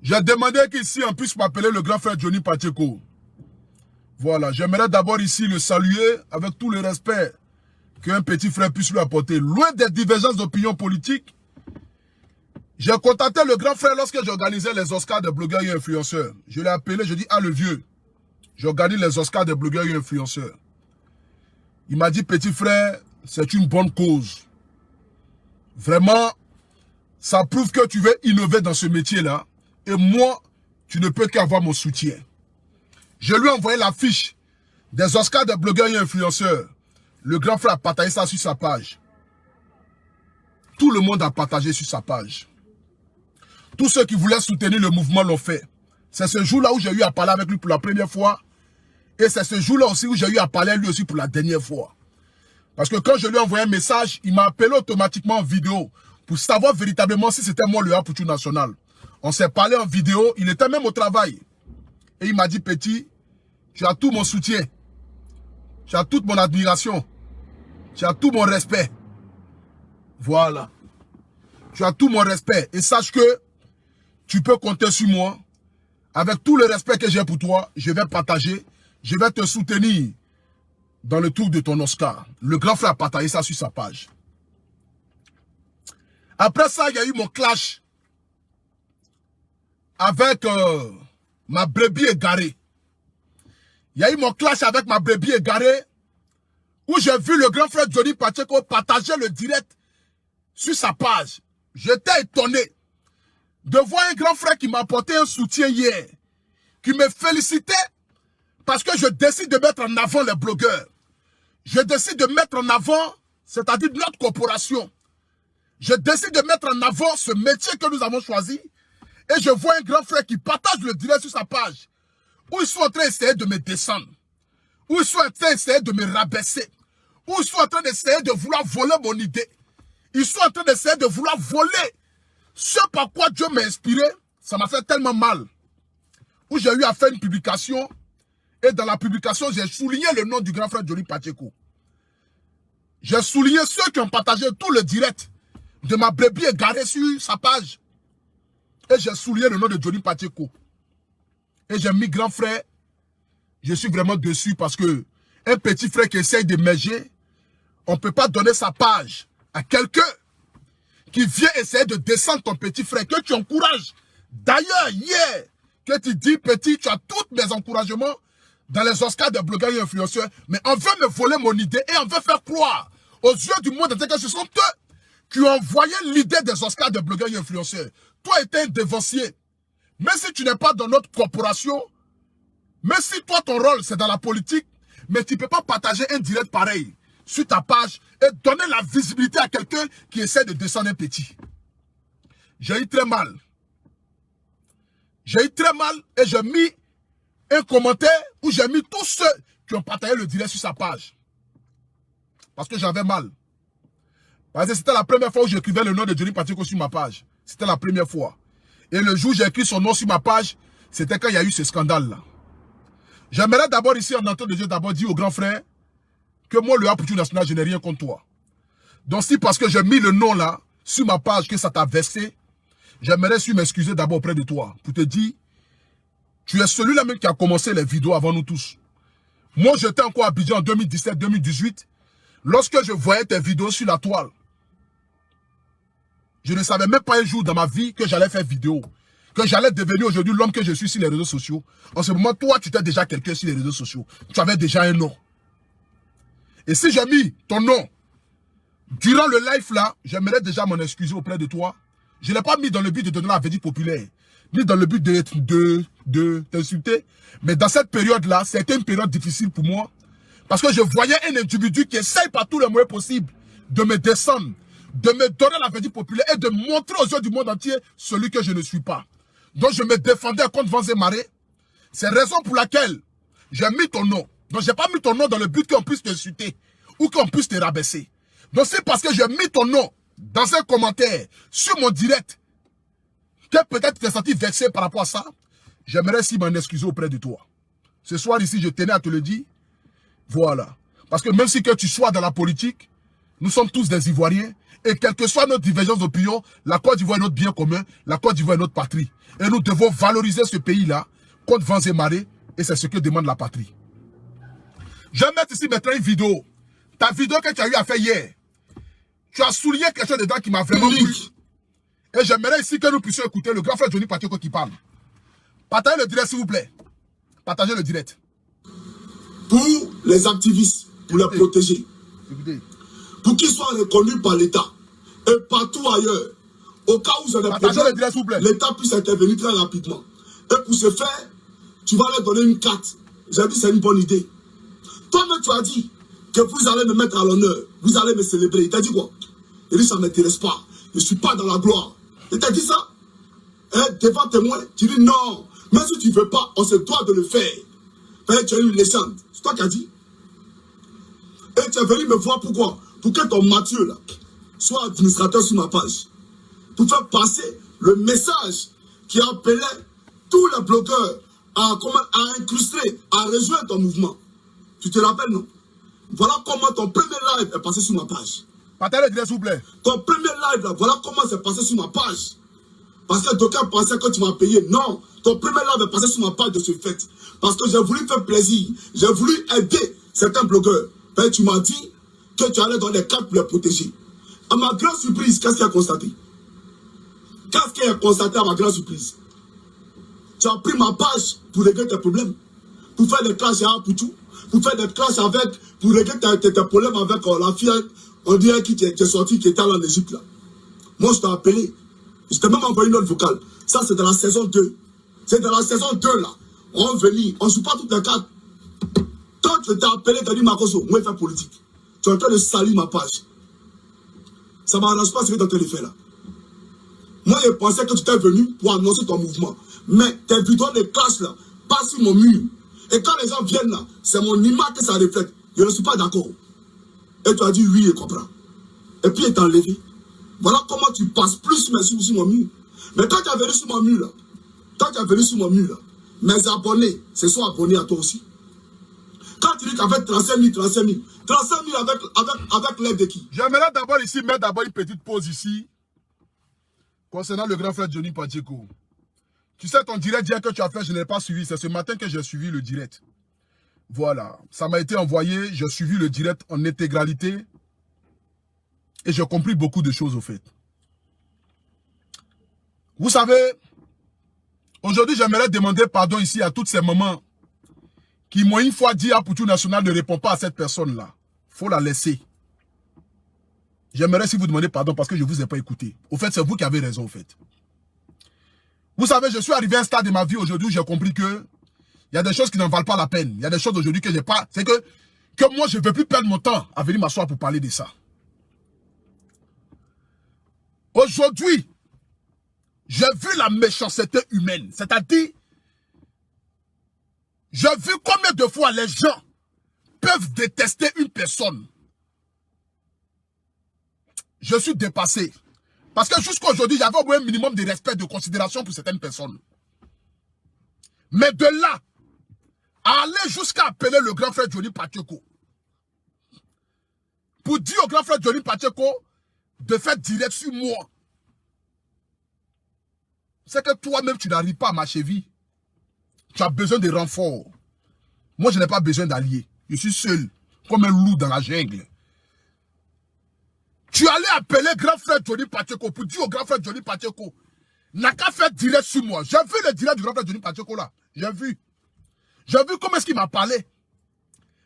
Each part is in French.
J'ai demandé qu'ici on puisse m'appeler le grand frère Johnny Pacheco. Voilà, j'aimerais d'abord ici le saluer avec tout le respect qu'un petit frère puisse lui apporter. Loin des divergences d'opinion politique, j'ai contacté le grand frère lorsque j'organisais les Oscars des blogueurs et influenceurs. Je l'ai appelé, je dis, ah le vieux, j'organise les Oscars des blogueurs et influenceurs. Il m'a dit, petit frère, c'est une bonne cause. Vraiment, ça prouve que tu veux innover dans ce métier-là. Et moi, tu ne peux qu'avoir mon soutien. Je lui ai envoyé l'affiche des Oscars des blogueurs et influenceurs. Le grand frère a partagé ça sur sa page. Tout le monde a partagé sur sa page. Tous ceux qui voulaient soutenir le mouvement l'ont fait. C'est ce jour-là où j'ai eu à parler avec lui pour la première fois. Et c'est ce jour-là aussi où j'ai eu à parler lui aussi pour la dernière fois. Parce que quand je lui ai envoyé un message, il m'a appelé automatiquement en vidéo pour savoir véritablement si c'était moi le Apoutou national. On s'est parlé en vidéo, il était même au travail. Et il m'a dit, petit, tu as tout mon soutien. Tu as toute mon admiration. Tu as tout mon respect. Voilà. Tu as tout mon respect. Et sache que tu peux compter sur moi. Avec tout le respect que j'ai pour toi, je vais partager. Je vais te soutenir dans le tour de ton Oscar. Le grand frère a partagé ça sur sa page. Après ça, il y a eu mon clash avec ma brebis égarée. Il y a eu mon clash avec ma brebis égarée où j'ai vu le grand frère Johnny Pacheco partager le direct sur sa page. J'étais étonné de voir un grand frère qui m'a apporté un soutien hier, qui me félicitait parce que je décide de mettre en avant les blogueurs. Je décide de mettre en avant, c'est-à-dire notre corporation. Je décide de mettre en avant ce métier que nous avons choisi. Et je vois un grand frère qui partage le direct sur sa page. Où ils sont en train d'essayer de me descendre. Où ils sont en train d'essayer de me rabaisser. Où ils sont en train d'essayer de vouloir voler mon idée. Ils sont en train d'essayer de vouloir voler ce par quoi Dieu m'a inspiré. Ça m'a fait tellement mal. Où j'ai eu à faire une publication. Et dans la publication, j'ai souligné le nom du grand frère Johnny Pacheco. J'ai souligné ceux qui ont partagé tout le direct de ma brebis égarée sur sa page. Et j'ai souligné le nom de Johnny Pacheco. Et j'ai mis grand frère. Je suis vraiment dessus parce que un petit frère qui essaye d'émerger, on ne peut pas donner sa page à quelqu'un qui vient essayer de descendre ton petit frère, que tu encourages. D'ailleurs, hier, que tu dis, petit, tu as tous mes encouragements dans les Oscars des blogueurs et influenceurs, mais on veut me voler mon idée et on veut faire croire aux yeux du monde entier que ce sont eux qui ont envoyé l'idée des Oscars des blogueurs et influenceurs. Toi, tu es un dévancier. Même si tu n'es pas dans notre corporation, même si toi, ton rôle, c'est dans la politique, mais tu ne peux pas partager un direct pareil sur ta page et donner la visibilité à quelqu'un qui essaie de descendre un petit. J'ai eu très mal. J'ai eu très mal et j'ai mis un commentaire où j'ai mis tous ceux qui ont partagé le direct sur sa page. Parce que j'avais mal. Parce que c'était la première fois où j'écrivais le nom de Johnny Pacheco sur ma page. C'était la première fois. Et le jour où j'ai écrit son nom sur ma page, c'était quand il y a eu ce scandale-là. J'aimerais d'abord ici, en entendant de Dieu, d'abord dire au grand frère que moi, le Apoutou national, je n'ai rien contre toi. Donc si parce que j'ai mis le nom là, sur ma page, que ça t'a versé, j'aimerais m'excuser d'abord auprès de toi, pour te dire, tu es celui-là même qui a commencé les vidéos avant nous tous. Moi, j'étais encore à Abidjan en 2017-2018, lorsque je voyais tes vidéos sur la toile. Je ne savais même pas un jour dans ma vie que j'allais faire vidéo. Que j'allais devenir aujourd'hui l'homme que je suis sur les réseaux sociaux. En ce moment, toi, tu étais déjà quelqu'un sur les réseaux sociaux. Tu avais déjà un nom. Et si j'ai mis ton nom durant le live là, j'aimerais déjà m'en excuser auprès de toi. Je ne l'ai pas mis dans le but de donner la verdict populaire, ni dans le but de t'insulter. Mais dans cette période-là, c'était une période difficile pour moi. Parce que je voyais un individu qui essaye par tous les moyens possibles de me descendre, de me donner la verdict populaire et de montrer aux yeux du monde entier celui que je ne suis pas. Donc je me défendais contre vents et marées. C'est la raison pour laquelle j'ai mis ton nom. Donc je n'ai pas mis ton nom dans le but qu'on puisse t'insulter ou qu'on puisse te rabaisser. Donc c'est parce que j'ai mis ton nom dans un commentaire sur mon direct que peut-être tu t'es senti vexé par rapport à ça. J'aimerais si m'en excuser auprès de toi. Ce soir ici, je tenais à te le dire. Voilà. Parce que même si que tu sois dans la politique, Nous sommes tous des Ivoiriens. Et quelle que soit notre divergence d'opinion, la Côte d'Ivoire est notre bien commun, la Côte d'Ivoire est notre patrie. Et nous devons valoriser ce pays-là contre vents et marées. Et c'est ce que demande la patrie. Je vais mettre ici maintenant une vidéo. Ta vidéo que tu as eu à faire hier. Tu as souligné quelque chose dedans qui m'a vraiment plu. Et j'aimerais ici que nous puissions écouter le grand frère Johnny Pacheco qui parle. Partagez le direct s'il vous plaît. Partagez le direct. Pour les activistes, pour les protéger. Pour qu'ils soient reconnus par l'État. Et partout ailleurs. Au cas où ça n'est pas, l'État puisse intervenir très rapidement. Et pour ce faire, tu vas leur donner une carte. J'ai dit c'est une bonne idée. Toi-même tu as dit que vous allez me mettre à l'honneur. Vous allez me célébrer. Il t'a dit quoi? Il dit ça ne m'intéresse pas. Je ne suis pas dans la gloire. Il t'a dit ça? Devant témoin, tu dis non. Même si tu ne veux pas, on se doit de le faire. Tu es une légende. C'est toi qui as dit. Et tu es venu me voir pourquoi? Pour que ton Mathieu là, soit administrateur sur ma page. Pour faire passer le message qui appelait tous les blogueurs à incruster, à rejoindre ton mouvement. Tu te rappelles, non? Voilà comment ton premier live est passé sur ma page. Partagez le direct, s'il vous plaît. Ton premier live là, voilà comment c'est passé sur ma page. Parce que d'aucuns pensaient que tu m'as payé. Non, ton premier live est passé sur ma page de ce fait. Parce que j'ai voulu faire plaisir. J'ai voulu aider certains blogueurs. Et tu m'as dit que tu allais dans les cas pour les protéger. À ma grande surprise, qu'est-ce qu'il a constaté? Qu'est-ce qu'il a constaté à ma grande surprise? Tu as pris ma page pour régler tes problèmes. Pour faire des clashs à Poutou. Pour faire des clashs avec, pour régler tes problèmes avec la fille, on dirait qui est sortie, qui était là en Égypte là. Moi je t'ai appelé. Je t'ai même envoyé une note vocale. Ça c'est dans la saison 2. C'est dans la saison 2 là. On venit, on ne joue pas toutes les cartes. Quand je t'ai appelé, tu as dit Makoso, moi je fais politique. Tu es en train de salir ma page. Ça ne m'arrange pas ce que tu es en train de faire là. Moi je pensais que tu étais venu pour annoncer ton mouvement. Mais tes vidéos de clash là, passent sur mon mur. Et quand les gens viennent là, c'est mon image que ça reflète. Je ne suis pas d'accord. Et tu as dit oui, je comprends. Et puis il est enlevé. Voilà comment tu passes plus sur mon mur. Mais quand tu es venu sur mon mur là, mes abonnés se sont abonnés à toi aussi. Quand tu dis qu'avec 35 000 avec l'aide de qui? J'aimerais d'abord ici mettre d'abord une petite pause ici. Concernant le grand frère Johnny Pacheco. Tu sais, ton direct hier que tu as fait, je n'ai pas suivi. C'est ce matin que j'ai suivi le direct. Voilà. Ça m'a été envoyé. J'ai suivi le direct en intégralité. Et j'ai compris beaucoup de choses au fait. Vous savez, aujourd'hui, j'aimerais demander pardon ici à toutes ces mamans qui m'ont une fois dit à Poutou National ne répond pas à cette personne-là. Il faut la laisser. J'aimerais si vous demandez pardon parce que je ne vous ai pas écouté. Au fait, c'est vous qui avez raison au fait. Vous savez, je suis arrivé à un stade de ma vie aujourd'hui où j'ai compris que il y a des choses qui n'en valent pas la peine. Il y a des choses aujourd'hui que j'ai pas. C'est que moi, je ne veux plus perdre mon temps à venir m'asseoir pour parler de ça. Aujourd'hui, j'ai vu la méchanceté humaine. C'est-à-dire, j'ai vu combien de fois les gens peuvent détester une personne. Je suis dépassé. Parce que jusqu'à aujourd'hui, j'avais au moins un minimum de respect, de considération pour certaines personnes. Mais de là, à aller jusqu'à appeler le grand frère Johnny Pacheco, pour dire au grand frère Johnny Pacheco de faire direct sur moi, c'est que toi-même, tu n'arrives pas à ma cheville. Tu as besoin de renforts. Moi, je n'ai pas besoin d'alliés. Je suis seul, comme un loup dans la jungle. Tu allais appeler grand frère Johnny Pacheco pour dire au grand frère Johnny Pacheco n'a qu'à faire direct sur moi. J'ai vu le direct du grand frère Johnny Pacheco là. J'ai vu. J'ai vu comment est-ce qu'il m'a parlé.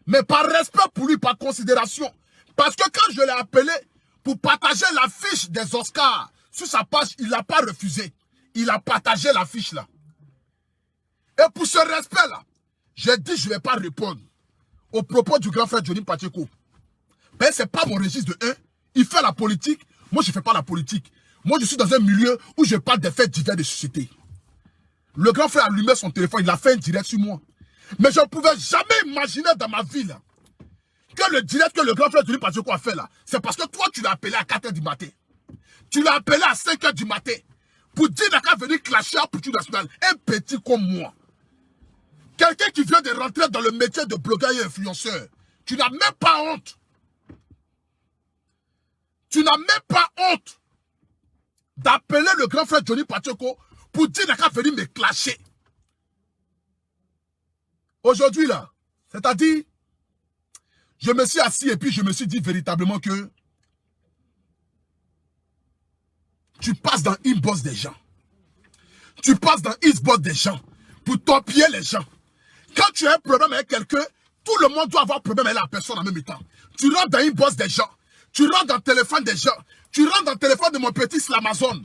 Mais par respect pour lui, par considération. Parce que quand je l'ai appelé pour partager l'affiche des Oscars sur sa page, il n'a pas refusé. Il a partagé l'affiche là. Et pour ce respect là, j'ai dit je ne vais pas répondre aux propos du grand frère Johnny Pacheco. Mais ce n'est pas mon registre de 1. Il fait la politique, moi je ne fais pas la politique. Moi je suis dans un milieu où je parle des faits divers de société. Le grand frère allumait son téléphone, il a fait un direct sur moi. Mais je ne pouvais jamais imaginer dans ma vie là, que le direct que le grand frère Johnny Pacheco a fait là, c'est parce que toi tu l'as appelé à 4 h du matin. Tu l'as appelé à 5 h du matin. Pour dire qu'il a venir clasher à Poutou National. Un petit comme moi. Quelqu'un qui vient de rentrer dans le métier de blogueur et influenceur. Tu n'as même pas honte. Tu n'as même pas honte d'appeler le grand frère Johnny Pacheco pour dire qu'il a venir me clasher. Aujourd'hui, là, c'est-à-dire, je me suis assis et puis je me suis dit véritablement que tu passes dans l'inbox des gens. Tu passes dans l'inbox des gens pour torpiller les gens. Quand tu as un problème avec quelqu'un, tout le monde doit avoir un problème avec la personne en même temps. Tu rentres dans l'inbox des gens. Tu rentres dans le téléphone des gens. Tu rentres dans le téléphone de mon petit Slamazon.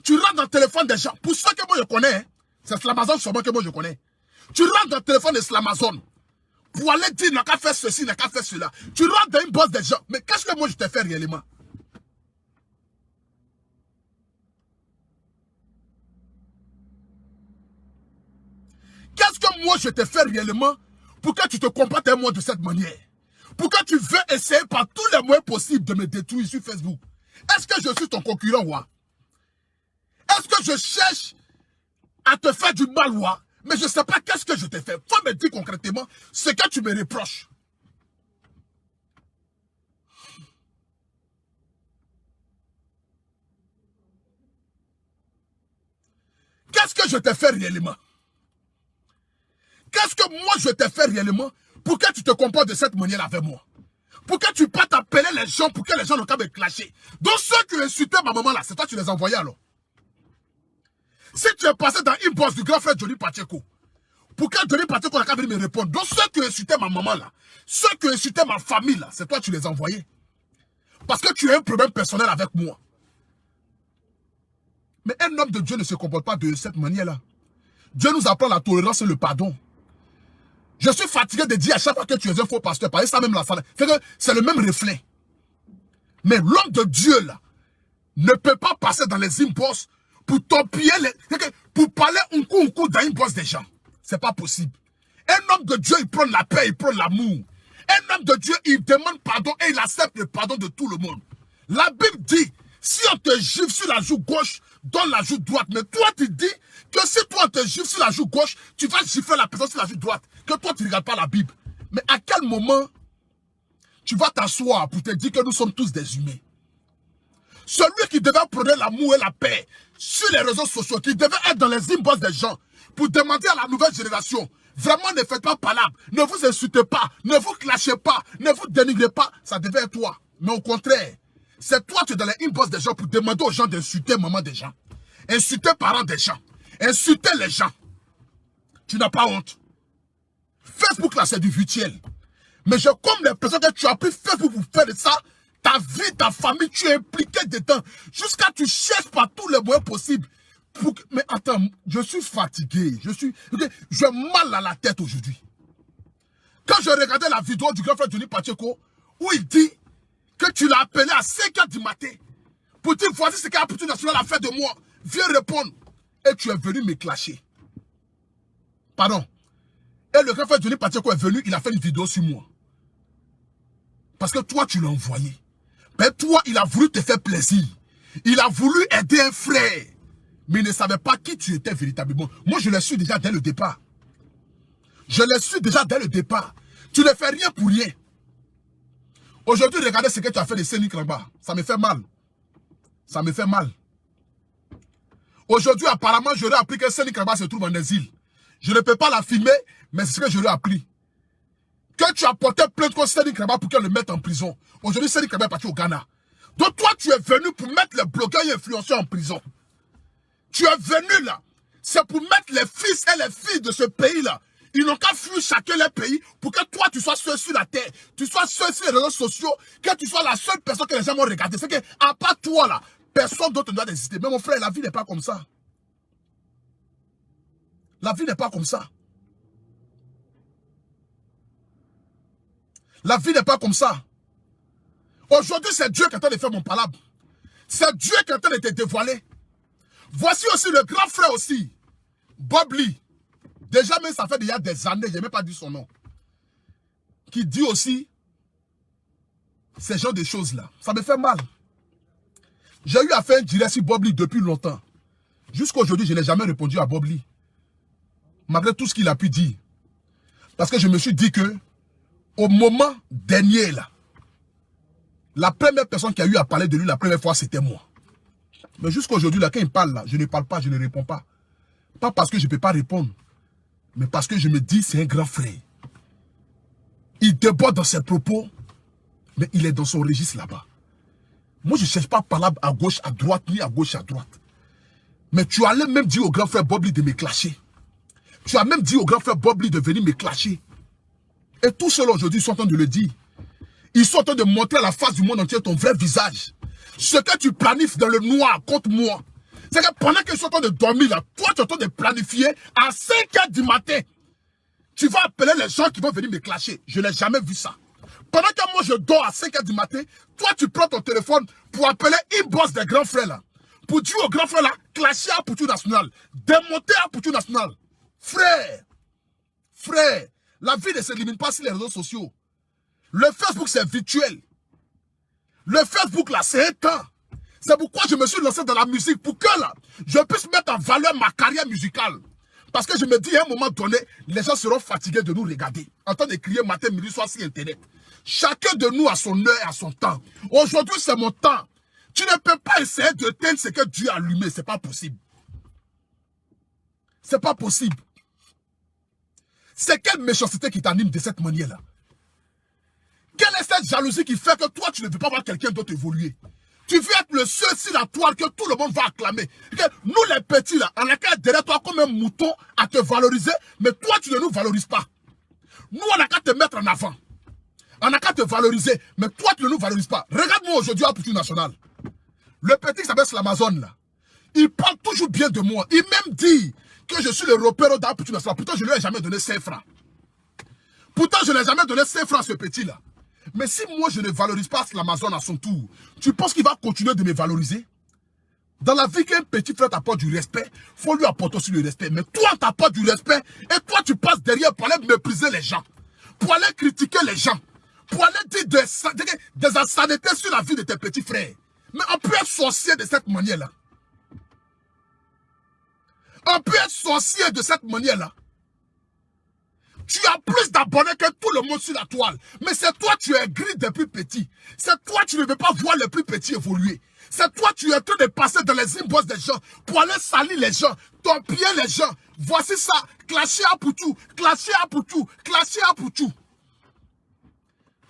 Tu rentres dans le téléphone des gens. Pour ceux que moi je connais, hein, c'est Slamazon seulement que moi je connais. Tu rentres dans le téléphone de Slamazon pour aller dire n'a qu'à faire ceci, n'a qu'à faire cela. Tu rentres dans l'inbox des gens. Mais qu'est-ce que moi je t'ai fait réellement? Qu'est-ce que moi je t'ai fait réellement pour que tu te comportes avec moi de cette manière? Pour que tu veux essayer par tous les moyens possibles de me détruire sur Facebook? Est-ce que je suis ton concurrent, ouais? Est-ce que je cherche à te faire du mal, ouais? Mais je ne sais pas qu'est-ce que je t'ai fait. Faut me dire concrètement ce que tu me reproches. Qu'est-ce que je t'ai fait réellement? Qu'est-ce que moi je t'ai fait réellement pour que tu te comportes de cette manière avec moi? Pour que tu pas t'appeler les gens, pour que les gens n'ont qu'à me clasher. Donc ceux qui insultaient ma maman là, c'est toi qui les envoyais alors. Si tu es passé dans l'inbox du grand frère Johnny Pacheco, pour que Johnny Pacheco n'a qu'à venir me répondre. Donc ceux qui insultaient ma maman là, ceux qui insultaient ma famille là, c'est toi qui les envoyais. Parce que tu as un problème personnel avec moi. Mais un homme de Dieu ne se comporte pas de cette manière-là. Dieu nous apprend la tolérance et le pardon. Je suis fatigué de dire à chaque fois que tu es un faux pasteur, parce que ça même la salle, c'est le même reflet. Mais l'homme de Dieu là ne peut pas passer dans les inbox pour torpiller pour parler un coup dans l'inbox des gens. C'est pas possible. Un homme de Dieu, il prend la paix, il prend l'amour. Un homme de Dieu, il demande pardon et il accepte le pardon de tout le monde. La Bible dit, si on te gifle sur la joue gauche, donne la joue droite. Mais toi, tu dis que si toi, on te gifle sur la joue gauche, tu vas gifler la personne sur la joue droite. Que toi, tu ne regardes pas la Bible. Mais à quel moment tu vas t'asseoir pour te dire que nous sommes tous des humains? Celui qui devait prendre l'amour et la paix sur les réseaux sociaux, qui devait être dans les inbox des gens pour demander à la nouvelle génération, vraiment ne faites pas palabre, ne vous insultez pas, ne vous clashez pas, ne vous dénigrez pas, ça devait être toi. Mais au contraire, c'est toi qui es dans les inbox des gens pour demander aux gens d'insulter maman des gens, insulter parents des gens, insulter les gens. Tu n'as pas honte. Facebook là c'est du virtuel. Mais je comme les personnes que tu as pris Facebook pour faire de ça, ta vie, ta famille, tu es impliqué dedans. Jusqu'à tu cherches par tous les moyens possibles. Mais attends, je suis fatigué. J'ai mal à la tête aujourd'hui. Quand je regardais la vidéo du grand frère Johnny Pacheco, où il dit que tu l'as appelé à 5 h du matin pour dire voici ce qu'a Police Nationale a fait de moi. Viens répondre. Et tu es venu me clasher. Pardon. Et le grand frère Johnny Pacheco est venu, il a fait une vidéo sur moi. Parce que toi, tu l'as envoyé. Mais toi, il a voulu te faire plaisir. Il a voulu aider un frère. Mais il ne savait pas qui tu étais véritablement. Moi, je l'ai su déjà dès le départ. Je l'ai su déjà dès le départ. Tu ne fais rien pour rien. Aujourd'hui, regardez ce que tu as fait de Sénic là-bas. Ça me fait mal. Ça me fait mal. Aujourd'hui, apparemment, j'aurais appris que Sénic là-bas se trouve en exil. Je ne peux pas la filmer, mais c'est ce que j'aurais appris. Que tu as porté plainte contre Sénic là-bas pour qu'elle le mette en prison. Aujourd'hui, Sénic là-bas est parti au Ghana. Donc toi, tu es venu pour mettre les blogueurs et influenceurs en prison. Tu es venu là. C'est pour mettre les fils et les filles de ce pays-là. Ils n'ont qu'à fuir chacun leur pays pour que toi, tu sois seul sur la terre. Tu sois seul sur les réseaux sociaux. Que tu sois la seule personne que les gens vont regarder. C'est qu'à part toi là, personne d'autre ne doit exister. Mais mon frère, la vie n'est pas comme ça. La vie n'est pas comme ça. La vie n'est pas comme ça. Aujourd'hui, c'est Dieu qui est en train de faire mon palabre. C'est Dieu qui est en train de te dévoiler. Voici aussi le grand frère aussi, Bob Lee. Déjà, même ça fait déjà des années, je n'ai même pas dit son nom. Qui dit aussi ces genres de choses-là. Ça me fait mal. J'ai eu à faire un direct sur Bob Lee depuis longtemps. Jusqu'à aujourd'hui, je n'ai jamais répondu à Bob Lee. Malgré tout ce qu'il a pu dire. Parce que je me suis dit que, au moment dernier là, La première personne qui a eu à parler de lui la première fois, c'était moi. Mais jusqu'à aujourd'hui, là, quand il parle, là, je ne parle pas, je ne réponds pas. Pas parce que je ne peux pas répondre, mais parce que je me dis, c'est un grand frère. Il déborde dans ses propos, mais il est dans son registre là-bas. Moi, je ne cherche pas à parler à gauche, à droite, ni à gauche, à droite. Mais tu allais même dire au grand frère Bobli de me clasher. Tu as même dit au grand frère Bobli de venir me clasher. Et tous ceux-là aujourd'hui sont en train de le dire. Ils sont en train de montrer à la face du monde entier ton vrai visage. Ce que tu planifies dans le noir contre moi. C'est que pendant qu'ils sont en train de dormir là, toi tu es en train de planifier à 5 h du matin. Tu vas appeler les gens qui vont venir me clasher. Je n'ai jamais vu ça. Pendant que moi je dors à 5 h du matin, toi tu prends ton téléphone pour appeler une boss des grands frères là. Pour dire aux grands frères là, clasher à Poutou National. Démonter à Poutou National. Frère, la vie ne s'élimine pas sur les réseaux sociaux. Le Facebook c'est virtuel. Le Facebook là c'est un temps. C'est pourquoi je me suis lancé dans la musique, pour que là, je puisse mettre en valeur ma carrière musicale. Parce que je me dis à un moment donné, les gens seront fatigués de nous regarder. En train de crier matin, midi, soir sur Internet. Chacun de nous a son heure et a son temps. Aujourd'hui c'est mon temps. Tu ne peux pas essayer de teindre ce que Dieu a allumé. C'est pas possible. C'est pas possible. C'est quelle méchanceté qui t'anime de cette manière-là? Quelle est cette jalousie qui fait que toi, tu ne veux pas voir quelqu'un d'autre évoluer? Tu veux être le seul sur la toile que tout le monde va acclamer. Que nous, les petits, là, on a qu'à être derrière toi comme un mouton à te valoriser, mais toi, tu ne nous valorises pas. Nous, on a qu'à te mettre en avant. On a qu'à te valoriser, mais toi, tu ne nous valorises pas. Regarde-moi aujourd'hui à Poutou National. Le petit qui s'appelle l'Amazon, là, il parle toujours bien de moi. Il même dit que je suis le repère dans Poutou National. Pourtant, je ne lui ai jamais donné 5 francs. Pourtant, je n'ai jamais donné 5 francs à ce petit-là. Mais si moi, je ne valorise pas l'Amazon à son tour, tu penses qu'il va continuer de me valoriser? Dans la vie, qu'un petit frère t'apporte du respect, il faut lui apporter aussi le respect. Mais toi, tu n'apportes du respect et toi, tu passes derrière pour aller mépriser les gens, pour aller critiquer les gens, pour aller dire des insanités sur la vie de tes petits frères. Mais on peut être sorcier de cette manière-là. On peut être sorcier de cette manière-là. Tu as plus d'abonnés que tout le monde sur la toile. Mais c'est toi, tu es gris depuis petit. C'est toi, tu ne veux pas voir les plus petits évoluer. C'est toi, tu es en train de passer dans les inbox des gens pour aller salir les gens, torpiller les gens. Voici ça, clasher à Poutou, clasher à Poutou, clasher à Poutou.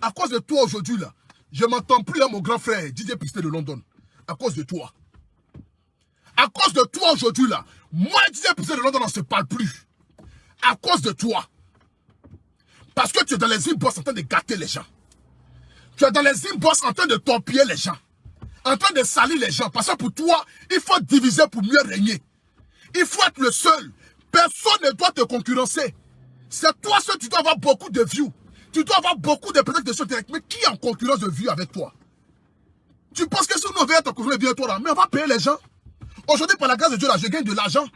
À cause de toi aujourd'hui, là, je m'entends plus à mon grand frère, DJ Pisté de London. À cause de toi. À cause de toi aujourd'hui, là, moi et DJ Pisté de London, on ne se parle plus. À cause de toi. Parce que tu es dans les inbox en train de gâter les gens. Tu es dans les inbox en train de torpiller les gens. En train de salir les gens. Parce que pour toi, il faut diviser pour mieux régner. Il faut être le seul. Personne ne doit te concurrencer. C'est toi seul, tu dois avoir beaucoup de views. Tu dois avoir beaucoup de personnes de sur direct. Mais qui est en concurrence de vues avec toi? Tu penses que si nous veut être en concurrence de toi là, mais on va payer les gens. Aujourd'hui, par la grâce de Dieu là, je gagne de l'argent.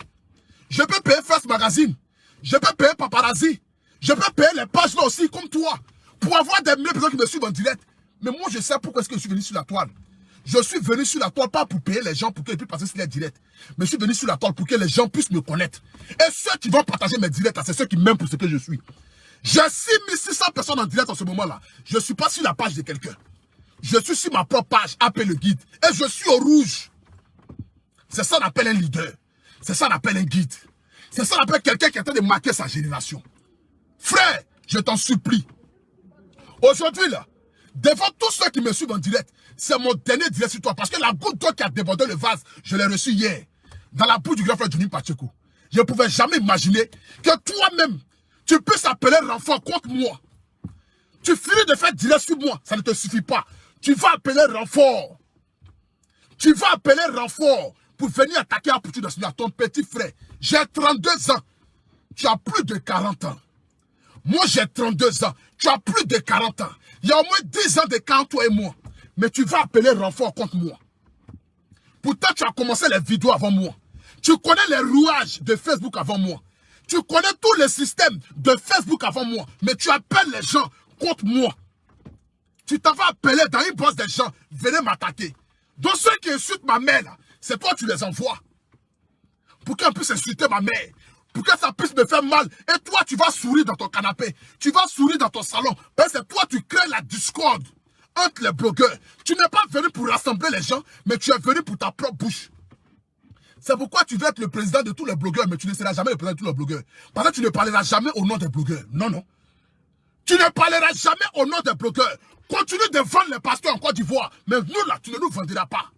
Je peux payer First Magazine. Je peux payer Paparazzi. Je peux payer les pages là aussi, comme toi, pour avoir des milliers de personnes qui me suivent en direct. Mais moi, je sais pourquoi est-ce que je suis venu sur la toile. Je suis venu sur la toile, pas pour payer les gens, pour qu'ils puissent passer sur les directs. Mais je suis venu sur la toile pour que les gens puissent me connaître. Et ceux qui vont partager mes directs, c'est ceux qui m'aiment pour ce que je suis. J'ai 6600 personnes en direct en ce moment-là. Je ne suis pas sur la page de quelqu'un. Je suis sur ma propre page, appelle le guide. Et je suis au rouge. C'est ça qu'on appelle un leader. C'est ça qu'on appelle un guide. C'est ça qu'on appelle quelqu'un qui est en train de marquer sa génération. Frère, je t'en supplie. Aujourd'hui, là, devant tous ceux qui me suivent en direct, c'est mon dernier direct sur toi. Parce que la goutte d'eau qui a débordé le vase, je l'ai reçu hier. Dans la bouche du grand frère Johnny Pacheco. Je ne pouvais jamais imaginer que toi-même, tu puisses appeler renfort contre moi. Tu finis de faire direct sur moi. Ça ne te suffit pas. Tu vas appeler renfort. Tu vas appeler renfort pour venir attaquer à Poutou National, ton petit frère. J'ai 32 ans. Tu as plus de 40 ans. Moi, j'ai 32 ans. Tu as plus de 40 ans. Il y a au moins 10 ans d'écart entre toi et moi. Mais tu vas appeler renfort contre moi. Pourtant, tu as commencé les vidéos avant moi. Tu connais les rouages de Facebook avant moi. Tu connais tous les systèmes de Facebook avant moi. Mais tu appelles les gens contre moi. Tu t'en vas appeler dans une bosse des gens. Venez m'attaquer. Donc ceux qui insultent ma mère, c'est toi tu les envoies. Pour qu'on puisse insulter ma mère. Pour que ça puisse me faire mal. Et toi, tu vas sourire dans ton canapé. Tu vas sourire dans ton salon. Parce que toi, tu crées la discorde entre les blogueurs. Tu n'es pas venu pour rassembler les gens, mais tu es venu pour ta propre bouche. C'est pourquoi tu veux être le président de tous les blogueurs, mais tu ne seras jamais le président de tous les blogueurs. Parce que tu ne parleras jamais au nom des blogueurs. Non, non. Tu ne parleras jamais au nom des blogueurs. Continue de vendre les pasteurs en Côte d'Ivoire. Mais nous, là, tu ne nous vendras pas.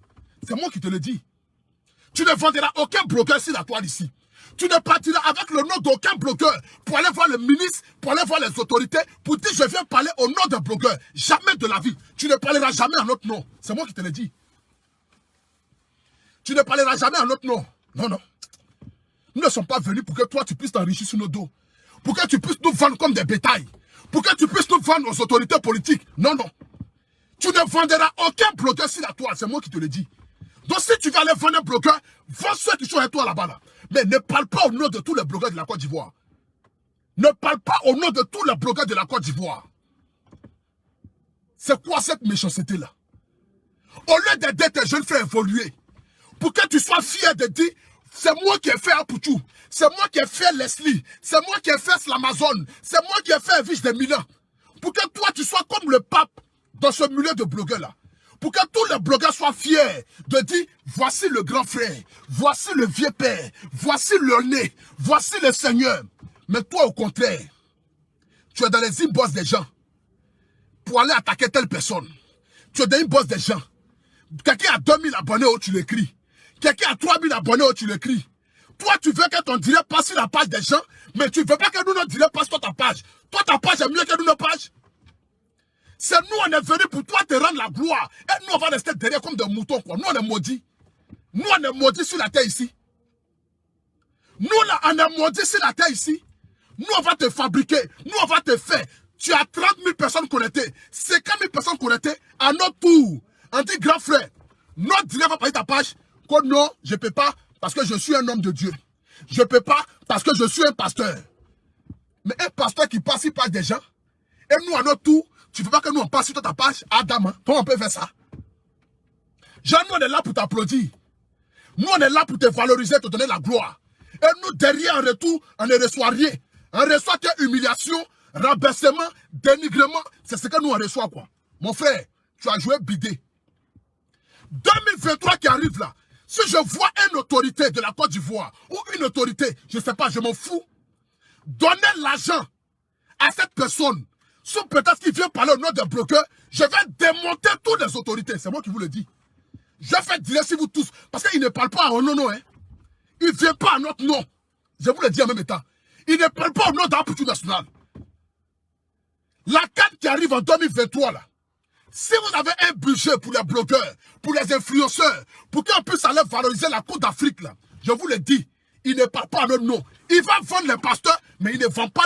C'est moi qui te le dis. Tu ne vendras aucun blogueur sur la toile ici. Tu ne partiras avec le nom d'aucun blogueur pour aller voir le ministre, pour aller voir les autorités, pour dire je viens parler au nom d'un blogueur. Jamais de la vie. Tu ne parleras jamais en notre nom. C'est moi qui te le dis. Tu ne parleras jamais en notre nom. Non, non. Nous ne sommes pas venus pour que toi tu puisses t'enrichir sur nos dos. Pour que tu puisses nous vendre comme des bétails. Pour que tu puisses nous vendre aux autorités politiques. Non, non. Tu ne vendras aucun blogueur sur la toile. C'est moi qui te le dis. Donc si tu vas aller vendre un blogueur, vends ceux qui sont avec toi là-bas. Là. Mais ne parle pas au nom de tous les blogueurs de la Côte d'Ivoire. Ne parle pas au nom de tous les blogueurs de la Côte d'Ivoire. C'est quoi cette méchanceté-là? Au lieu d'aider tes jeunes frères à évoluer, pour que tu sois fier de dire, c'est moi qui ai fait Apoutou, c'est moi qui ai fait Leslie, c'est moi qui ai fait Slamazon, c'est moi qui ai fait Vice de Milan. Pour que toi, tu sois comme le pape dans ce milieu de blogueurs-là. Pour que tous les blogueurs soient fiers de dire, voici le grand frère, voici le vieux père, voici le nez, voici le Seigneur. Mais toi, au contraire, tu es dans les inbox des gens pour aller attaquer telle personne. Tu es dans les inbox des gens. Quelqu'un a 2000 abonnés, où tu l'écris. Quelqu'un a 3000 abonnés, où tu l'écris. Toi, tu veux que ton direct passe sur la page des gens, mais tu ne veux pas que nous, notre direct passe sur ta page. Toi, ta page est mieux que nous, notre page. C'est nous, on est venus pour toi te rendre la gloire. Et nous, on va rester derrière comme des moutons, quoi. Nous, on est maudits. Nous, on est maudits sur la terre ici. Nous, là, on est maudits sur la terre ici. Nous, on va te fabriquer. Nous, on va te faire. Tu as 30 000 personnes connectées. 50 000 personnes connectées à notre tour. On dit, grand frère, notre direct va passer ta page. Que non, je ne peux pas parce que je suis un homme de Dieu. Je ne peux pas parce que je suis un pasteur. Mais un pasteur qui passe sur page des gens, et nous, à notre tour, tu ne veux pas que nous, on passe sur ta page, Adam, hein? Toi, on peut faire ça. Genre, nous, on est là pour t'applaudir. Nous, on est là pour te valoriser, te donner la gloire. Et nous, derrière, en retour, on ne reçoit rien. On reçoit que humiliation, rabaissement, dénigrement. C'est ce que nous, on reçoit, quoi. Mon frère, tu as joué bidé. 2023 qui arrive là, si je vois une autorité de la Côte d'Ivoire, ou une autorité, je ne sais pas, je m'en fous, donner l'argent à cette personne, sauf peut-être qu'il vient parler au nom d'un bloqueur, je vais démonter toutes les autorités. C'est moi qui vous le dis. Je vais dire si vous tous, parce qu'il ne parle pas en nom, hein. Il ne vient pas à notre nom. Je vous le dis en même temps. Il ne parle pas au nom d'Apoutou National. La carte qui arrive en 2023 là, si vous avez un budget pour les blogueurs, pour les influenceurs, pour qu'on puisse aller valoriser la Côte d'Afrique, là, je vous le dis, il ne parle pas à notre nom. Il va vendre les pasteurs, mais il ne vend pas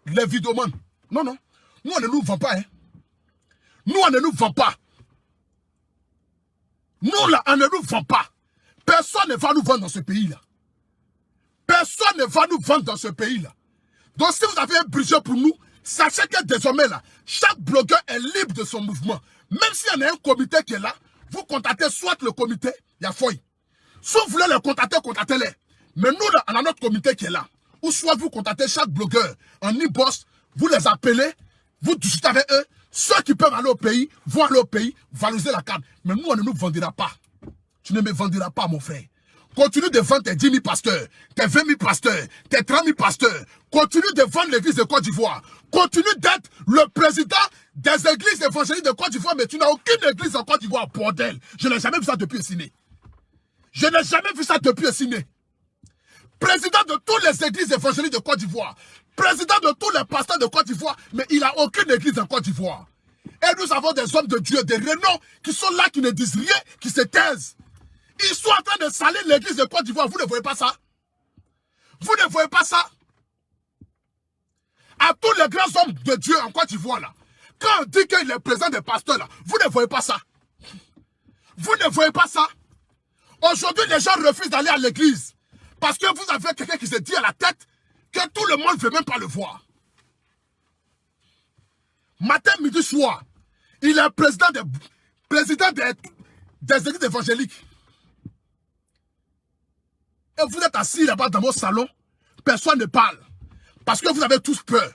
les vidéomans. Non, non. Nous, on ne nous vend pas. Hein. Nous, on ne nous vend pas. Nous, là, on ne nous vend pas. Personne ne va nous vendre dans ce pays-là. Personne ne va nous vendre dans ce pays-là. Donc, si vous avez un budget pour nous, sachez que désormais, là, chaque blogueur est libre de son mouvement. Même s'il y en a un comité qui est là, vous contactez soit le comité, il y a feuille. Soit vous voulez les contacter, contactez-les. Mais nous, là, on a notre comité qui est là. Ou soit vous contactez chaque blogueur en inbox, vous les appelez, vous discutez avec eux. Ceux qui peuvent aller au pays, vont aller au pays, valoriser la carte. Mais nous, on ne nous vendra pas. Tu ne me vendras pas, mon frère. Continue de vendre tes 10 000 pasteurs, tes 20 000 pasteurs, tes 30 000 pasteurs. Continue de vendre l'église de Côte d'Ivoire. Continue d'être le président des églises évangéliques de Côte d'Ivoire, mais tu n'as aucune église en Côte d'Ivoire, bordel. Je n'ai jamais vu ça depuis Siné. Je n'ai jamais vu ça depuis Siné. Président de toutes les églises évangéliques de Côte d'Ivoire. Président de tous les pasteurs de Côte d'Ivoire, mais il n'a aucune église en Côte d'Ivoire. Et nous avons des hommes de Dieu, des renoms, qui sont là, qui ne disent rien, qui se taisent. Ils sont en train de salir l'église de Côte d'Ivoire. Vous ne voyez pas ça? Vous ne voyez pas ça? À tous les grands hommes de Dieu en Côte d'Ivoire, là, quand on dit qu'il est président des pasteurs, là, vous ne voyez pas ça? Vous ne voyez pas ça? Aujourd'hui, les gens refusent d'aller à l'église. Parce que vous avez quelqu'un qui se dit à la tête que tout le monde ne veut même pas le voir. Matin, midi, soir, il est président des églises évangéliques. Et vous êtes assis là-bas dans votre salon, personne ne parle. Parce que vous avez tous peur.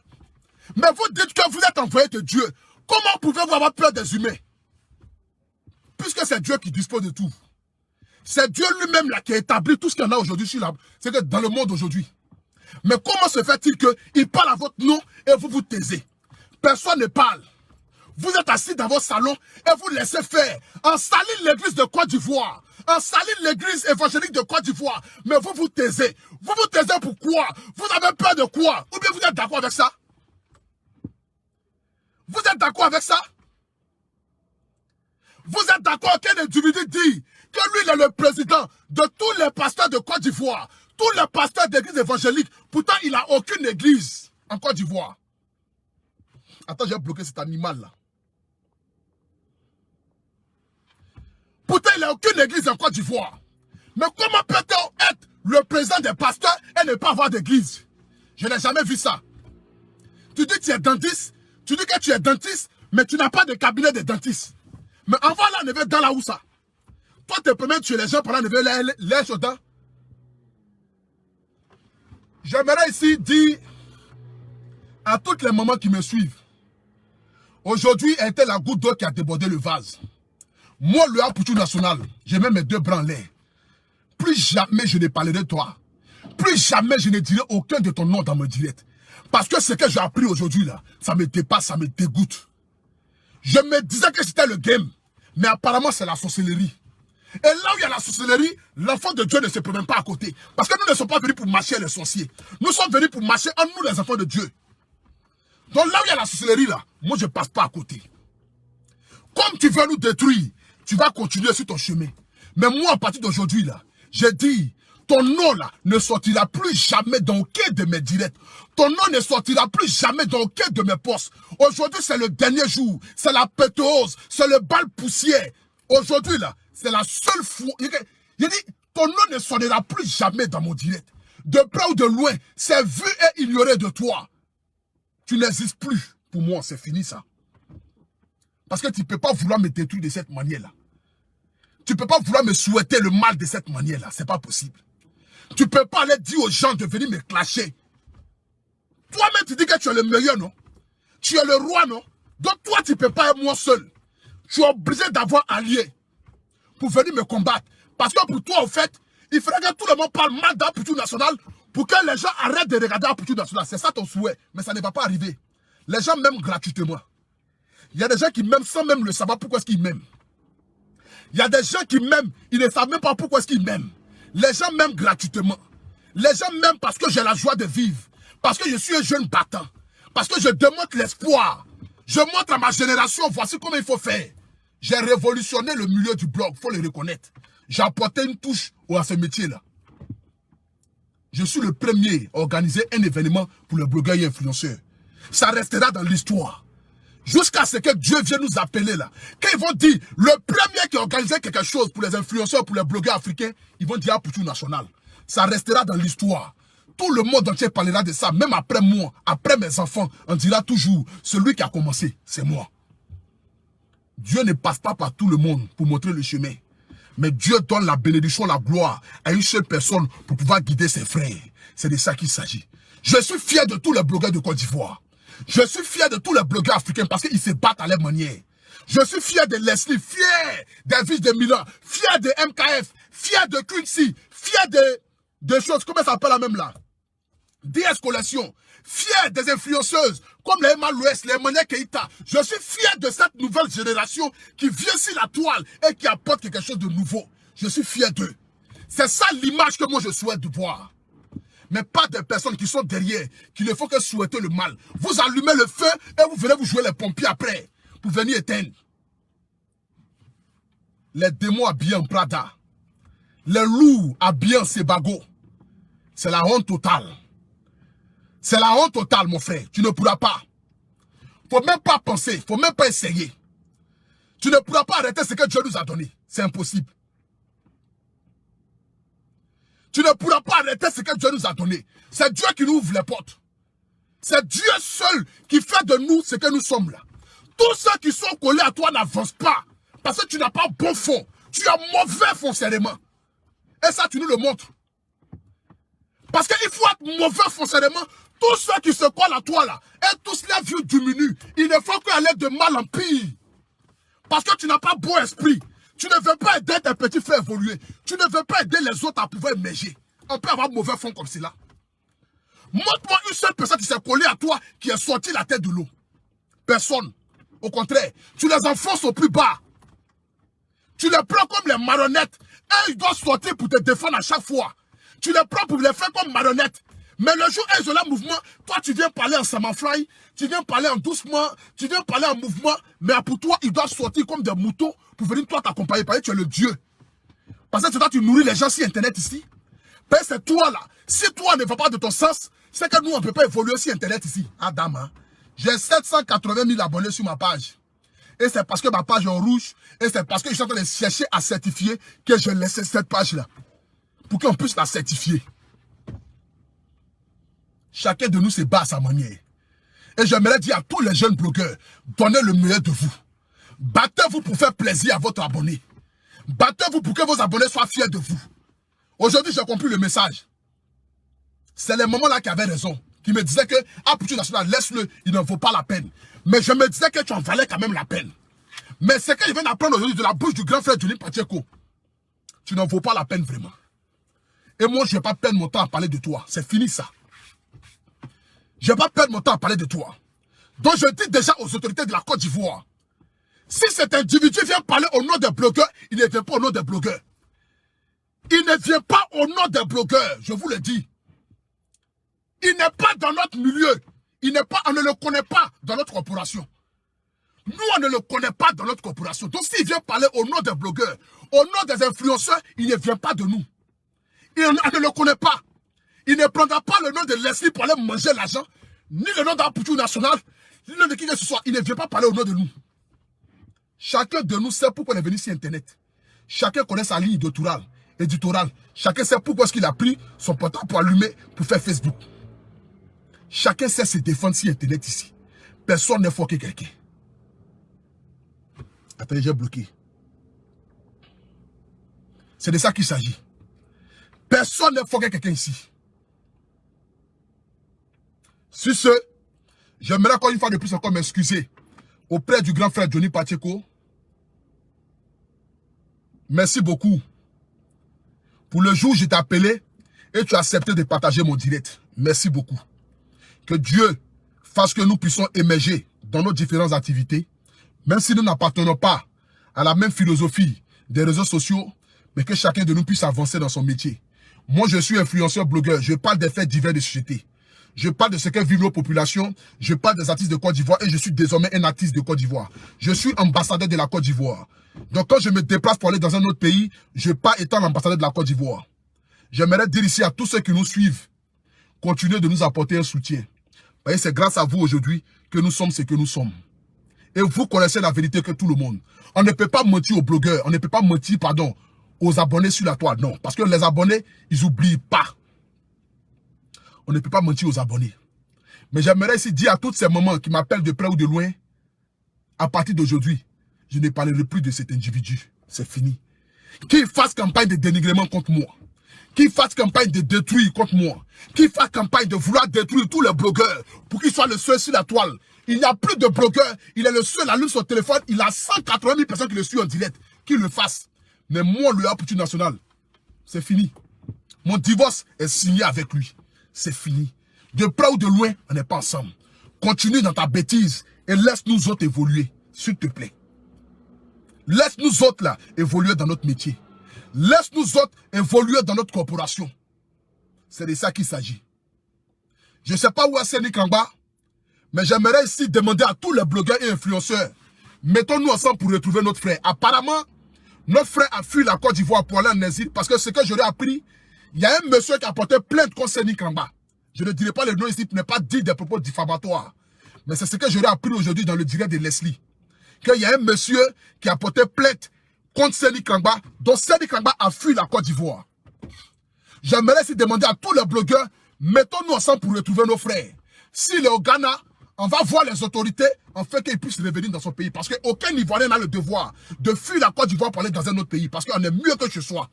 Mais vous dites que vous êtes envoyé de Dieu. Comment pouvez-vous avoir peur des humains? puisque c'est Dieu qui dispose de tout, c'est Dieu lui-même là qui a établi tout ce qu'il y en a aujourd'hui sur c'est que dans le monde aujourd'hui. Mais comment se fait-il qu'il parle à votre nom et vous vous taisez? Personne ne parle. Vous êtes assis dans votre salon et vous laissez faire. On salit l'église de Côte d'Ivoire. On salit l'église évangélique de Côte d'Ivoire. Mais vous vous taisez. Vous vous taisez pourquoi? Vous avez peur de quoi? Ou bien vous êtes d'accord avec ça? Vous êtes d'accord avec ça? Vous êtes d'accord qu'un individu dit que lui il est le président de tous les pasteurs de Côte d'Ivoire, tous les pasteurs d'église évangélique, pourtant il n'a aucune église en Côte d'Ivoire. Attends, j'ai bloqué cet animal là. Pourtant il n'a aucune église en Côte d'Ivoire. Mais comment peut-on être le président des pasteurs et ne pas avoir d'église? Je n'ai jamais vu ça. Tu dis que tu es dentiste, tu dis que tu es dentiste, mais tu n'as pas de cabinet de dentiste. Mais envoie la neveu dans la Oussa. Toi, tu peux même tuer les gens pendant la neveu les chaudants. J'aimerais ici dire à toutes les mamans qui me suivent. Aujourd'hui était la goutte d'eau qui a débordé le vase. Moi, le Apoutou national, j'ai mis mes deux bras en l'air. Plus jamais je ne parlerai de toi. Plus jamais je ne dirai aucun de ton nom dans mon direct. Parce que ce que j'ai appris aujourd'hui là, ça me dépasse, ça me dégoûte. Je me disais que c'était le game. Mais apparemment, c'est la sorcellerie. Et là où il y a la sorcellerie, l'enfant de Dieu ne se promène pas à côté. Parce que nous ne sommes pas venus pour marcher les sorciers. Nous sommes venus pour marcher en nous, les enfants de Dieu. Donc là où il y a la sorcellerie, là, moi, je ne passe pas à côté. Comme tu veux nous détruire, tu vas continuer sur ton chemin. Mais moi, à partir d'aujourd'hui, là, j'ai dit, ton nom, là, ne sortira plus jamais dans aucun de mes directs. Ton nom ne sortira plus jamais dans aucun de mes posts. Aujourd'hui, c'est le dernier jour. C'est la pétose. C'est le bal poussière. Aujourd'hui, là, c'est la seule fois. Il dit, ton nom ne sonnera plus jamais dans mon direct. De près ou de loin, c'est vu et ignoré de toi. Tu n'existes plus. Pour moi, c'est fini ça. Parce que tu ne peux pas vouloir me détruire de cette manière-là. Tu ne peux pas vouloir me souhaiter le mal de cette manière-là. Ce n'est pas possible. Tu ne peux pas aller dire aux gens de venir me clasher. Toi-même, tu dis que tu es le meilleur, non? Tu es le roi, non? Donc toi, tu ne peux pas être moi seul. Tu es obligé d'avoir allié pour venir me combattre. Parce que pour toi, en fait, il faudrait que tout le monde parle mal d'Apoutou national pour que les gens arrêtent de regarder Apoutou national. C'est ça ton souhait. Mais ça ne va pas arriver. Les gens m'aiment gratuitement. Il y a des gens qui m'aiment sans même le savoir pourquoi est-ce qu'ils m'aiment. Il y a des gens qui m'aiment, ils ne savent même pas pourquoi est-ce qu'ils m'aiment. Les gens m'aiment gratuitement. Les gens m'aiment parce que j'ai la joie de vivre. Parce que je suis un jeune battant. Parce que je démontre l'espoir. Je montre à ma génération, voici comment il faut faire. J'ai révolutionné le milieu du blog, il faut le reconnaître. J'ai apporté une touche à ce métier-là. Je suis le premier à organiser un événement pour les blogueurs et influenceurs. Ça restera dans l'histoire. Jusqu'à ce que Dieu vienne nous appeler là. Quand ils vont dire, le premier qui a organisé quelque chose pour les influenceurs, pour les blogueurs africains, ils vont dire Apoutou national. Ça restera dans l'histoire. Tout le monde entier parlera de ça. Même après moi, après mes enfants, on dira toujours, celui qui a commencé, c'est moi. Dieu ne passe pas par tout le monde pour montrer le chemin. Mais Dieu donne la bénédiction, la gloire à une seule personne pour pouvoir guider ses frères. C'est de ça qu'il s'agit. Je suis fier de tous les blogueurs de Côte d'Ivoire. Je suis fier de tous les blogueurs africains parce qu'ils se battent à leur manière. Je suis fier de Leslie, fier d'Elvis de Milan, fier de MKF, fier de Quincy, fier de choses, comment ça s'appelle la même là? DS Collection, fier des influenceuses comme les Emma Louès, les Emmanuel Keïta. Je suis fier de cette nouvelle génération qui vient sur la toile et qui apporte quelque chose de nouveau. Je suis fier d'eux. C'est ça l'image que moi je souhaite de voir. Mais pas des personnes qui sont derrière, qui ne font que souhaiter le mal. Vous allumez le feu et vous venez vous jouer les pompiers après, pour venir éteindre. Les démons habillés en Prada, les loups habillés en Sebago, c'est la honte totale. C'est la honte totale, mon frère. Tu ne pourras pas. Faut même pas penser, faut même pas essayer. Tu ne pourras pas arrêter ce que Dieu nous a donné. C'est impossible. Tu ne pourras pas arrêter ce que Dieu nous a donné. C'est Dieu qui nous ouvre les portes. C'est Dieu seul qui fait de nous ce que nous sommes là. Tous ceux qui sont collés à toi n'avancent pas. Parce que tu n'as pas bon fond. Tu as mauvais fonctionnement. Et ça, tu nous le montres. Parce qu'il faut être mauvais fonctionnement. Tous ceux qui se collent à toi là, et tous les vieux diminuent. Il ne faut qu'aller de mal en pire. Parce que tu n'as pas bon esprit. Tu ne veux pas aider tes petits frères à évoluer. Tu ne veux pas aider les autres à pouvoir émerger. On peut avoir mauvais fond comme cela. Montre-moi une seule personne qui s'est collée à toi, qui est sortie la tête de l'eau. Personne. Au contraire, tu les enfonces au plus bas. Tu les prends comme les marionnettes. Et ils doivent sortir pour te défendre à chaque fois. Tu les prends pour les faire comme marionnettes. Mais le jour où ils ont le mouvement, toi tu viens parler en samafly, tu viens parler en doucement, tu viens parler en mouvement, mais pour toi, ils doivent sortir comme des moutons pour venir toi t'accompagner. Parce que tu es le Dieu. Parce que toi tu nourris les gens sur Internet ici. Parce que c'est toi là. Si toi ne vas pas de ton sens, c'est que nous on ne peut pas évoluer sur Internet ici. Adam, hein? J'ai 780 000 abonnés sur ma page. Et c'est parce que ma page est en rouge. Et c'est parce que je suis en train de chercher à certifier que je laisse cette page-là. Pour qu'on puisse la certifier. Chacun de nous se bat à sa manière. Et j'aimerais dire à tous les jeunes blogueurs, donnez le meilleur de vous. Battez-vous pour faire plaisir à votre abonné. Battez-vous pour que vos abonnés soient fiers de vous. Aujourd'hui, j'ai compris le message. C'est les moments-là qui avaient raison. Qui me disaient que, Aptitude Nationale, laisse-le, il ne vaut pas la peine. Mais je me disais que tu en valais quand même la peine. Mais c'est que je viens d'apprendre aujourd'hui de la bouche du grand frère Johnny Pacheco. Tu n'en vaux pas la peine vraiment. Et moi, je ne vais pas perdre mon temps à parler de toi. C'est fini ça. Je ne vais pas perdre mon temps à parler de toi. Donc je dis déjà aux autorités de la Côte d'Ivoire, si cet individu vient parler au nom des blogueurs, il ne vient pas au nom des blogueurs. Il ne vient pas au nom des blogueurs, je vous le dis. Il n'est pas dans notre milieu. On ne le connaît pas dans notre corporation. Nous, on ne le connaît pas dans notre corporation. Donc s'il vient parler au nom des blogueurs, au nom des influenceurs, il ne vient pas de nous. On ne le connaît pas. Il ne prendra pas le nom de Leslie pour aller manger l'argent, ni le nom d'Aptitude Nationale, ni le nom de qui que ce soit. Il ne vient pas parler au nom de nous. Chacun de nous sait pourquoi il est venu sur Internet. Chacun connaît sa ligne éditoriale. Chacun sait pourquoi est-ce qu'il a pris son portable pour allumer, pour faire Facebook. Chacun sait se défendre sur Internet ici. Personne ne foqué quelqu'un. Attendez, j'ai bloqué. C'est de ça qu'il s'agit. Personne ne foqué quelqu'un ici. Sur ce, j'aimerais encore une fois de plus encore m'excuser auprès du grand frère Johnny Pacheco. Merci beaucoup pour le jour où je t'ai appelé et tu as accepté de partager mon direct. Merci beaucoup. Que Dieu fasse que nous puissions émerger dans nos différentes activités, même si nous n'appartenons pas à la même philosophie des réseaux sociaux, mais que chacun de nous puisse avancer dans son métier. Moi, je suis influenceur blogueur. Je parle des faits divers de société. Je parle de ce que vivent nos populations. Je parle des artistes de Côte d'Ivoire et je suis désormais un artiste de Côte d'Ivoire. Je suis ambassadeur de la Côte d'Ivoire. Donc quand je me déplace pour aller dans un autre pays, je pars étant l'ambassadeur de la Côte d'Ivoire. J'aimerais dire ici à tous ceux qui nous suivent, continuez de nous apporter un soutien. Vous voyez, c'est grâce à vous aujourd'hui que nous sommes ce que nous sommes. Et vous connaissez la vérité que tout le monde. On ne peut pas mentir aux blogueurs, on ne peut pas mentir, pardon, aux abonnés sur la toile. Non, parce que les abonnés, ils n'oublient pas. On ne peut pas mentir aux abonnés. Mais j'aimerais ici dire à tous ces moments qui m'appellent de près ou de loin, à partir d'aujourd'hui, je ne parlerai plus de cet individu. C'est fini. Qu'il fasse campagne de dénigrement contre moi. Qu'il fasse campagne de détruire contre moi. Qu'il fasse campagne de vouloir détruire tous les blogueurs pour qu'il soit le seul sur la toile. Il n'y a plus de blogueurs. Il est le seul à allumer son téléphone. Il a 180 000 personnes qui le suivent en direct. Qu'il le fasse. Mais moi, le Aptitude Nationale, c'est fini. Mon divorce est signé avec lui. C'est fini. De près ou de loin, on n'est pas ensemble. Continue dans ta bêtise et laisse-nous autres évoluer, s'il te plaît. Laisse-nous autres là évoluer dans notre métier. Laisse-nous autres évoluer dans notre corporation. C'est de ça qu'il s'agit. Je ne sais pas où est Séni Kangba, mais j'aimerais ici demander à tous les blogueurs et influenceurs, mettons-nous ensemble pour retrouver notre frère. Apparemment, notre frère a fui la Côte d'Ivoire pour aller en exil parce que ce que j'aurais appris, il y a un monsieur qui a porté plainte contre Séni Kangba. Je ne dirai pas le nom ici pour ne pas dire des propos diffamatoires. Mais c'est ce que j'aurais appris aujourd'hui dans le direct de Leslie. Qu'il y a un monsieur qui a porté plainte contre Séni Kangba, dont Séni Kangba a fui la Côte d'Ivoire. J'aimerais ici demander à tous les blogueurs, mettons-nous ensemble pour retrouver nos frères. S'il est au Ghana, on va voir les autorités en fait qu'il puisse revenir dans son pays. Parce qu'aucun Ivoirien n'a le devoir de fuir la Côte d'Ivoire pour aller dans un autre pays. Parce qu'on est mieux que ce soit.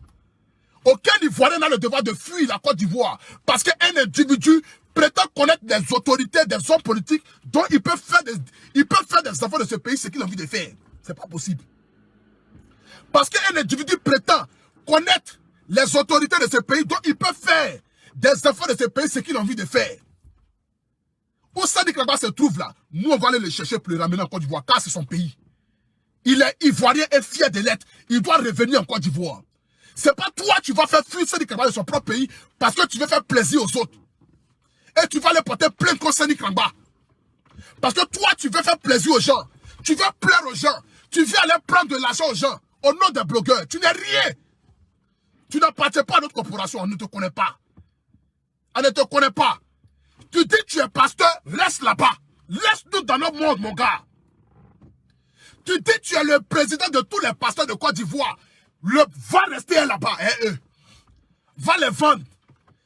Aucun Ivoirien n'a le devoir de fuir la Côte d'Ivoire. Parce qu'un individu prétend connaître des autorités, des hommes politiques dont il peut faire des enfants de ce pays ce qu'il a envie de faire. C'est pas possible. Parce qu'un individu prétend connaître les autorités de ce pays, donc il peut faire des enfants de ce pays ce qu'il a envie de faire. Où Sani Krangba se trouve là, nous on va aller le chercher pour le ramener en Côte d'Ivoire, car c'est son pays. Il est ivoirien et fier de l'être. Il doit revenir en Côte d'Ivoire. C'est pas toi qui vas faire fuir Sani Krangba de son propre pays parce que tu veux faire plaisir aux autres. Et tu vas aller porter plainte contre Sani Krangba. Parce que toi, tu veux faire plaisir aux gens. Tu veux plaire aux gens. Tu viens aller prendre de l'argent aux gens au nom des blogueurs. Tu n'es rien. Tu n'appartiens pas à notre corporation. On ne te connaît pas. On ne te connaît pas. Tu dis que tu es pasteur, reste là-bas. Laisse-nous dans notre monde, mon gars. Tu dis que tu es le président de tous les pasteurs de Côte d'Ivoire. Va rester là-bas. Va les vendre.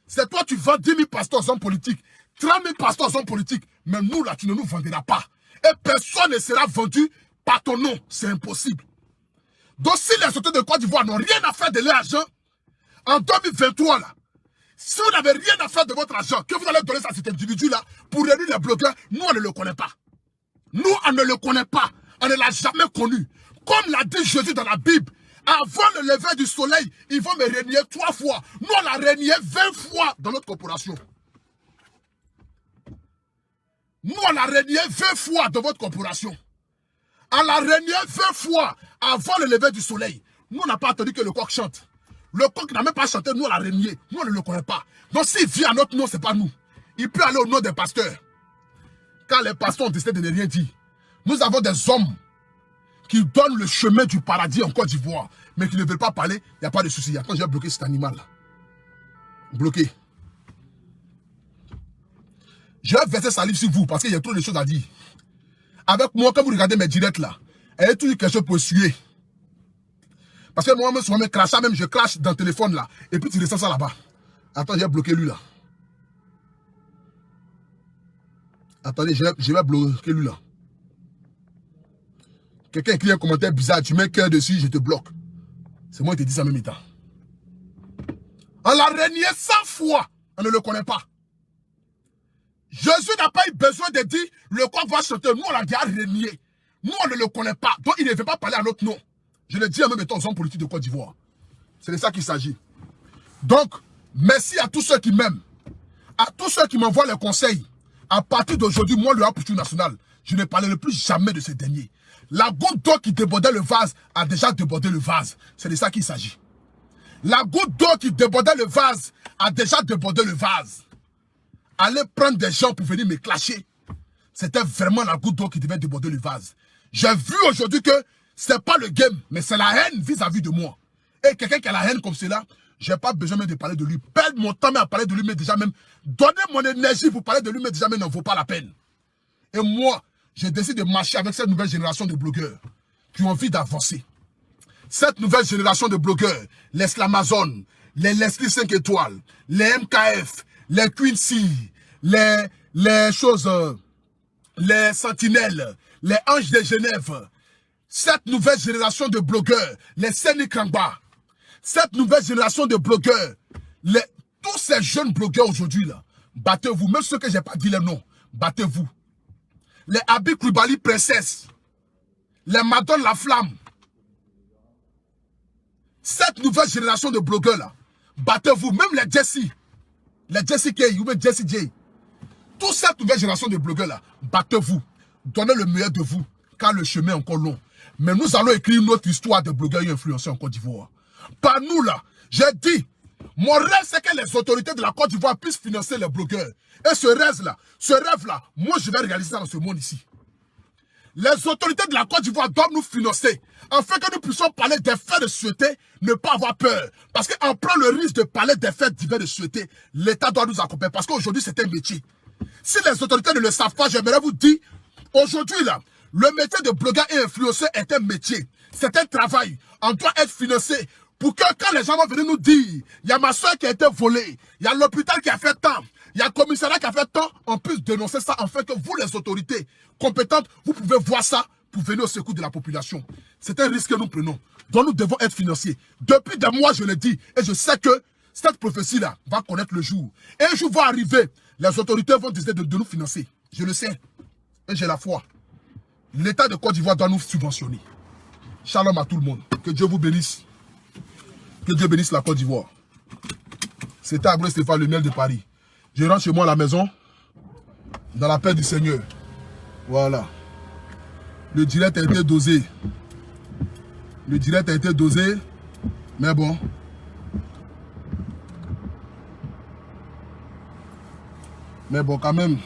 C'est toi, tu vends 10 000 pasteurs aux hommes politiques, 30 000 pasteurs aux hommes politiques. Mais nous, là, tu ne nous vendras pas. Et personne ne sera vendu par ton nom. C'est impossible. Donc, si les autorités de Côte d'Ivoire n'ont rien à faire de leur argent, en 2023, là, si vous n'avez rien à faire de votre argent, que vous allez donner à cet individu-là pour réunir les blogueurs, nous, on ne le connaît pas. Nous, on ne le connaît pas. On ne l'a jamais connu. Comme l'a dit Jésus dans la Bible, avant le lever du soleil, ils vont me régner 3 fois. Nous, on l'a régné 20 fois dans notre corporation. Nous, on l'a régné 20 fois dans votre corporation. On l'a régné 20 fois avant le lever du soleil. Nous, on n'a pas attendu que le coq chante. Le coq n'a même pas chanté, nous, on l'a régné. Nous, on ne le connaît pas. Donc, s'il vient à notre nom, ce n'est pas nous. Il peut aller au nom des pasteurs. Quand les pasteurs ont décidé de ne rien dire, nous avons des hommes qui donnent le chemin du paradis en Côte d'Ivoire, mais qui ne veulent pas parler, il n'y a pas de souci. Attends, j'ai bloqué cet animal-là. Bloqué. Je vais verser salive sur vous parce qu'il y a trop de choses à dire. Avec moi, quand vous regardez mes directs là, il y a toujours quelque chose pour suer. Parce que moi-même, souvent, je crache dans le téléphone là, et puis tu ressens ça là-bas. Attends, j'ai bloqué lui là. Attendez, je vais bloquer lui là. Quelqu'un écrit un commentaire bizarre, tu mets cœur dessus, je te bloque. C'est moi qui te dis ça en même temps. On l'a régné 100 fois, on ne le connaît pas. Jésus n'a pas eu besoin de dire, le coq va chanter, nous on l'a déjà régné. Nous on ne le connaît pas, donc il ne veut pas parler à notre nom. Je le dis en même temps aux hommes politiques de Côte d'Ivoire. C'est de ça qu'il s'agit. Donc, merci à tous ceux qui m'aiment, à tous ceux qui m'envoient les conseils. À partir d'aujourd'hui, moi, le Rapoutchou national, je ne parlerai plus jamais de ce dernier. La goutte d'eau qui débordait le vase a déjà débordé le vase. C'est de ça qu'il s'agit. La goutte d'eau qui débordait le vase a déjà débordé le vase. Aller prendre des gens pour venir me clasher, c'était vraiment la goutte d'eau qui devait déborder le vase. J'ai vu aujourd'hui que c'est pas le game, mais c'est la haine vis-à-vis de moi. Et quelqu'un qui a la haine comme cela, j'ai pas besoin même de parler de lui. Perdre mon temps même à parler de lui, mais déjà même, donner mon énergie pour parler de lui, mais déjà même, n'en vaut pas la peine. Et moi, j'ai décidé de marcher avec cette nouvelle génération de blogueurs qui ont envie d'avancer. Cette nouvelle génération de blogueurs, les Slamazon, les Leslie 5 étoiles, les MKF, les Quincy, les choses, les Sentinelles, les Anges de Genève, cette nouvelle génération de blogueurs, les Sani Krangba, cette nouvelle génération de blogueurs, tous ces jeunes blogueurs aujourd'hui là, battez-vous, même ceux que j'ai pas dit les noms, battez-vous. Les Abi Koulibaly Princesse, les Madone La Flamme, cette nouvelle génération de blogueurs là, battez-vous, même les Jessie K ou même Jessie J, toute cette nouvelle génération de blogueurs là, battez-vous, donnez le meilleur de vous, car le chemin est encore long. Mais nous allons écrire notre histoire de blogueurs et influenceurs en Côte d'Ivoire. Par nous là, j'ai dit, mon rêve c'est que les autorités de la Côte d'Ivoire puissent financer les blogueurs. Et ce rêve là, moi je vais réaliser ça dans ce monde ici. Les autorités de la Côte d'Ivoire doivent nous financer, afin que nous puissions parler des faits de société, ne pas avoir peur. Parce qu'on prend le risque de parler des faits divers de société, l'État doit nous accompagner, parce qu'aujourd'hui c'est un métier. Si les autorités ne le savent pas, j'aimerais vous dire, aujourd'hui là, le métier de blogueur et influenceur est un métier, c'est un travail, on doit être financé. Pour que quand les gens vont venir nous dire, il y a ma soeur qui a été volée, il y a l'hôpital qui a fait tant, il y a le commissariat qui a fait tant, on puisse dénoncer ça, afin que vous, les autorités compétentes, vous pouvez voir ça pour venir au secours de la population. C'est un risque que nous prenons. Donc nous devons être financiers. Depuis des mois, je le dis, et je sais que cette prophétie-là va connaître le jour. Et un jour va arriver, les autorités vont décider de nous financer. Je le sais, et j'ai la foi. L'État de Côte d'Ivoire doit nous subventionner. Shalom à tout le monde. Que Dieu vous bénisse. Que Dieu bénisse la Côte d'Ivoire. C'était Abreu Stéphane, le maire de Paris. Je rentre chez moi à la maison. Dans la paix du Seigneur. Voilà. Le direct a été dosé. Le direct a été dosé. Mais bon. Mais bon, quand même.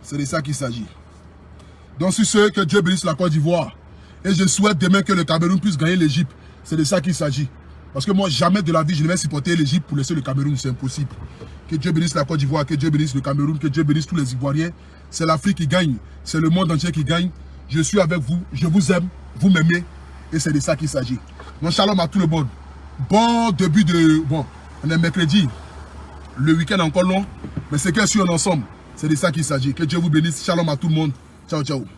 C'est de ça qu'il s'agit. Donc, sur ce, que Dieu bénisse la Côte d'Ivoire. Et je souhaite demain que le Cameroun puisse gagner l'Égypte. C'est de ça qu'il s'agit. Parce que moi, jamais de la vie, je ne vais supporter l'Égypte pour laisser le Cameroun. C'est impossible. Que Dieu bénisse la Côte d'Ivoire, que Dieu bénisse le Cameroun, que Dieu bénisse tous les Ivoiriens. C'est l'Afrique qui gagne. C'est le monde entier qui gagne. Je suis avec vous. Je vous aime. Vous m'aimez. Et c'est de ça qu'il s'agit. Donc, shalom à tout le monde. Bon début de... Bon, on est mercredi. Le week-end encore long. Mais c'est qu'un sur un ensemble. C'est de ça qu'il s'agit. Que Dieu vous bénisse. Shalom à tout le monde. Ciao, ciao.